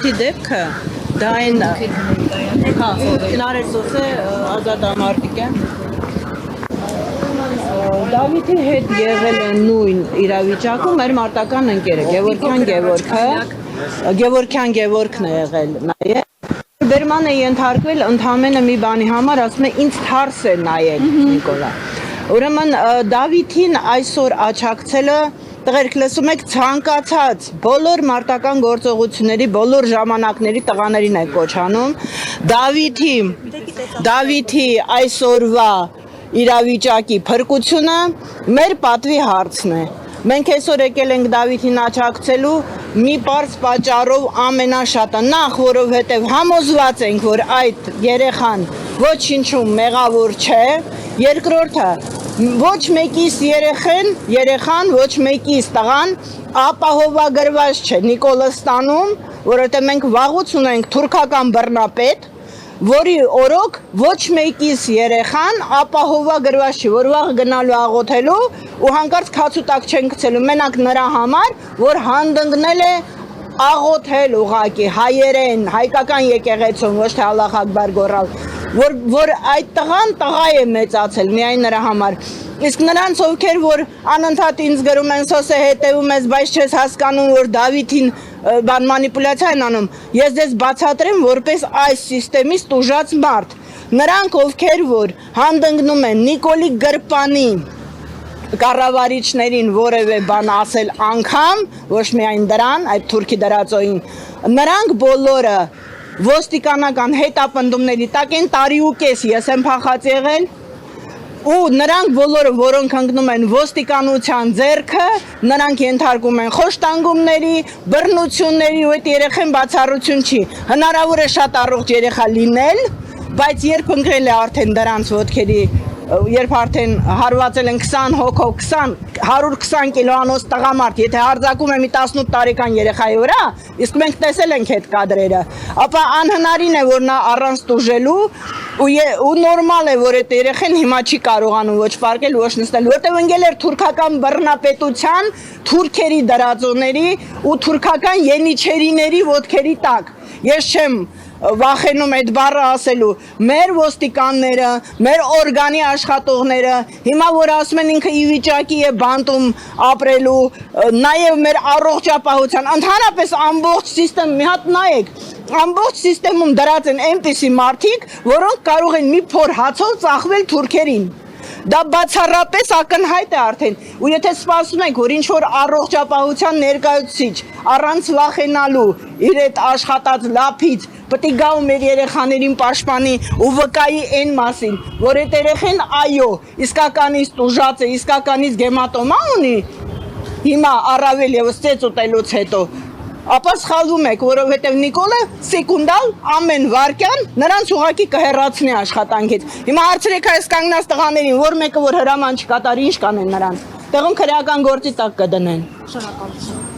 Դավիթի դեպքը դա այն քնարեցոց է ազատամարտիկյան Դավիթի հետ եղել է նույն իրավիճակում մեր մարտական ընկերը Գևորգյան Գևորգն է եղել նաև Բերման է ենթարկվել ընդամենը մի բանի համար ասում է ինձ թարս է նայել Նիկոլա Ուրեմն Դավիթին այսօր աչակցելը տղերք լսում եք ցանկացած բոլոր մարտական գործողությունների բոլոր ժամանակների տղաներին է կոչանում Դավիթի այսօրվա իրավիճակի փրկությունը մեր պատվի հարցն է Մենք այսօր եկել ենք Դավիթին աչակցելու մի պարզ պատճառով ամենաշատը նախ որովհետև համոզված ենք որ այդ երեխան ոչինչում մեղավոր չէ երկրորդը ոչ մեկիս երեխան ոչ մեկիս տղան ապահովագրված չէ Նիկոլստանում որովհետև մենք վաղուց ունենք թուրքական բռնապետ որի օրոք ոչ մեկիս երեխան ապահովագրված չի որ վաղ գնալու աղոթելու ու հանկարծ քացուտակ չեն գցելու մենակ նրա համար որ հանդգնել է աղոթել ուղակի հայերեն հայկական եկեղեցում ոչ թե Ալլահ Ակբար գոռալ որ այդ տղան տղա է մեծացել միայն նրա համար իսկ նրանց ովքեր որ անընդհատ ինձ գրում են սոսե հետևում ես բայց չես հասկանում որ Դավիթին բան մանիպուլյացիա են անում ես դες բացատրեմ որպես այս սիստեմից տուժած մարդ նրանք ովքեր որ հանդգնում են Նիկոլի Գրպանի կառավարիչներին որևէ բան ասել անգամ ոչ միայն դրան այդ թուրքի դրածոյին նրանք բոլորը ոստիկանական հետապնդումների տակ են տարի ու կես ես եմ փախած եղել ու նրանք բոլորը որոնք ընկնում են ոստիկանության ձեռքը նրանք ենթարկում են խոշտանգումների բռնությունների ու այդ երեխան բացառություն չի հնարավոր է շատ առողջ երեխա լինել բայց երբ ընկրել է արդեն դրանց ոտքերի երբ արդեն հարվածել են 20 հոգով 120 կիլոանոց տղամարդ եթե հարձակում է մի 18 տարեկան երեխայի վրա իսկ մենք տեսել ենք այդ կադրերը ապա անհնարին է որ նա առանց տուժելու ու նորմալ է որ այդ երեխան հիմա չի կարողանում ոչ պարկել ոչ նստել որտեղ ընկել էր թուրքական բռնապետության թուրքերի դրածոների ու թուրքական յենիչերիների ոտքերի տակ ես չեմ վախենում այդ բառը ասելու մեր ոստիկանները մեր օրգանի աշխատողները հիմա որ ասում են ինքը ի վիճակի է բանտում ապրելու նաև մեր առողջապահության ընդհանրապես ամբողջ սիստեմ մի հատ նայեք ամբողջ սիստեմում դրած են այնպիսի մարդիկ որոնք կարող են մի փոր հացով ծախվել թուրքերին Դա բացառապես ակնհայտ է արդեն ու եթե սպասում ենք որ ինչ որ առողջապահության ներկայացուցիչ առանց վախենալու իր այդ աշխատած լափից պետք է գա ու մեր երեխաներին պաշտպանի ու վկայի այն մասին որ այդ երեխան այո իսկականից տուժած է իսկականից գեմատոմա ունի հիմա առավել եւս ծեծ ուտելուց հետո ապա սխալվում եք որովհետև Նիկոլը սեկունդալ ամեն վարքյան նրանց ուղակի կհեռացնի աշխատանքից հիմա հարցրեք այս կանգնած տղաներին որ մեկը որ հրաման չկատարի ինչ կանեն նրանց տեղում քրեական գործի տակ կդնեն Շնորհակալություն